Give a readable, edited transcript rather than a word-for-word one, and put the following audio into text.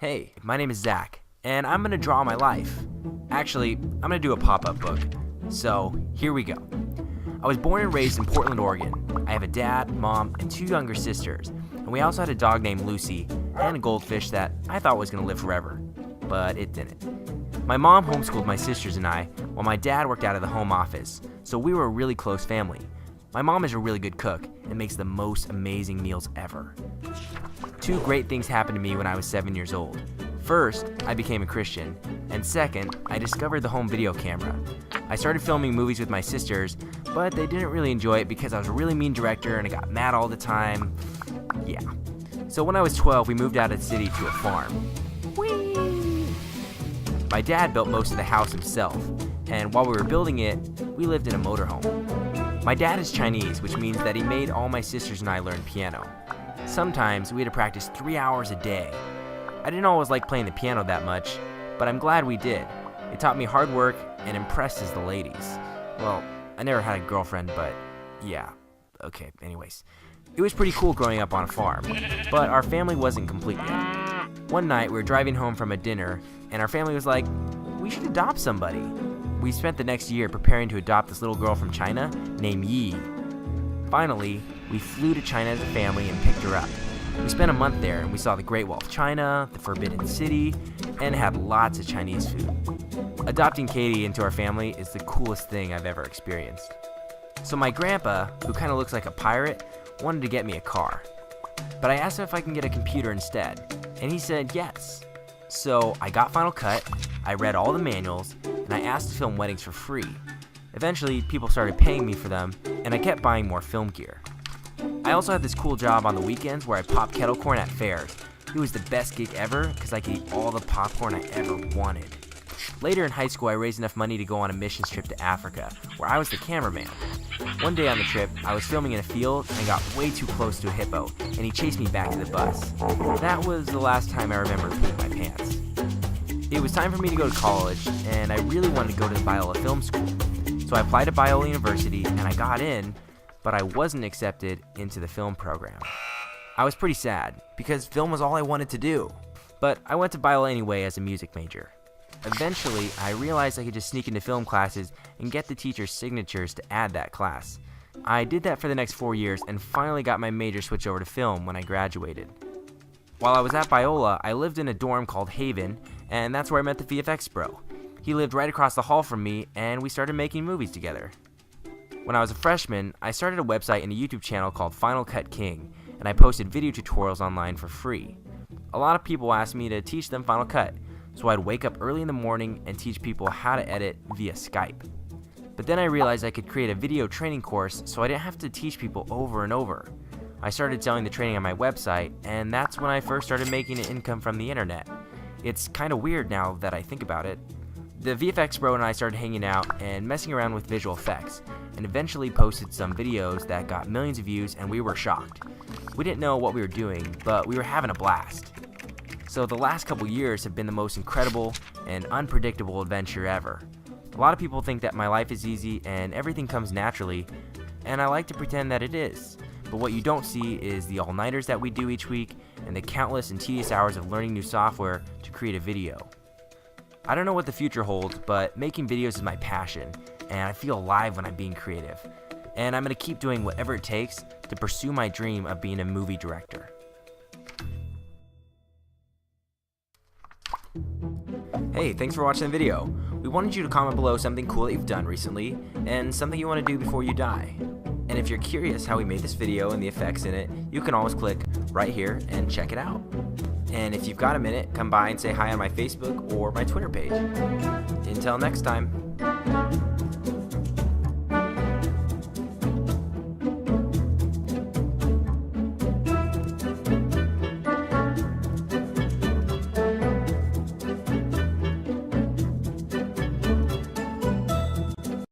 Hey, my name is Zach, and I'm gonna draw my life. Actually, I'm gonna do a pop-up book. So, here we go. I was born and raised in Portland, Oregon. I have a dad, mom, and 2 younger sisters, and we also had a dog named Lucy and a goldfish that I thought was gonna live forever, but it didn't. My mom homeschooled my sisters and I, while my dad worked out of the home office, so we were a really close family. My mom is a really good cook and makes the most amazing meals ever. 2 great things happened to me when I was 7 years old. First, I became a Christian, and second, I discovered the home video camera. I started filming movies with my sisters, but they didn't really enjoy it because I was a really mean director and I got mad all the time. Yeah. So when I was 12, we moved out of the city to a farm. Whee! My dad built most of the house himself, and while we were building it, we lived in a motorhome. My dad is Chinese, which means that he made all my sisters and I learn piano. Sometimes we had to practice 3 hours a day. I didn't always like playing the piano that much, but I'm glad we did. It taught me hard work and impresses the ladies. Well, I never had a girlfriend, but yeah. Okay, anyways. It was pretty cool growing up on a farm, but our family wasn't complete yet. One night we were driving home from a dinner, and our family was like, we should adopt somebody. We spent the next year preparing to adopt this little girl from China named Yi. Finally, we flew to China as a family and picked her up. We spent a month there and we saw the Great Wall of China, the Forbidden City, and had lots of Chinese food. Adopting Katie into our family is the coolest thing I've ever experienced. So my grandpa, who kind of looks like a pirate, wanted to get me a car. But I asked him if I can get a computer instead, and he said yes. So I got Final Cut, I read all the manuals, and I asked to film weddings for free. Eventually, people started paying me for them, and I kept buying more film gear. I also had this cool job on the weekends where I popped kettle corn at fairs. It was the best gig ever because I could eat all the popcorn I ever wanted. Later in high school, I raised enough money to go on a missions trip to Africa, where I was the cameraman. One day on the trip, I was filming in a field and got way too close to a hippo, and he chased me back to the bus. That was the last time I remember pooping my pants. It was time for me to go to college, and I really wanted to go to the Biola Film School. So I applied to Biola University, and I got in, but I wasn't accepted into the film program. I was pretty sad, because film was all I wanted to do. But I went to Biola anyway as a music major. Eventually, I realized I could just sneak into film classes and get the teacher's signatures to add that class. I did that for the next 4 years and finally got my major switched over to film when I graduated. While I was at Biola, I lived in a dorm called Haven, and that's where I met the VFX bro. He lived right across the hall from me, and we started making movies together. When I was a freshman, I started a website and a YouTube channel called Final Cut King, and I posted video tutorials online for free. A lot of people asked me to teach them Final Cut, so I'd wake up early in the morning and teach people how to edit via Skype. But then I realized I could create a video training course so I didn't have to teach people over and over. I started selling the training on my website, and that's when I first started making an income from the internet. It's kind of weird now that I think about it. The VFX bro and I started hanging out and messing around with visual effects, and eventually posted some videos that got millions of views, and we were shocked. We didn't know what we were doing, but we were having a blast. So the last couple years have been the most incredible and unpredictable adventure ever. A lot of people think that my life is easy and everything comes naturally, and I like to pretend that it is. But what you don't see is the all-nighters that we do each week and the countless and tedious hours of learning new software to create a video. I don't know what the future holds, but making videos is my passion, and I feel alive when I'm being creative. And I'm going to keep doing whatever it takes to pursue my dream of being a movie director. Hey, thanks for watching the video. We wanted you to comment below something cool that you've done recently, and something you want to do before you die. And if you're curious how we made this video and the effects in it, you can always click right here and check it out. And if you've got a minute, come by and say hi on my Facebook or my Twitter page. Until next time.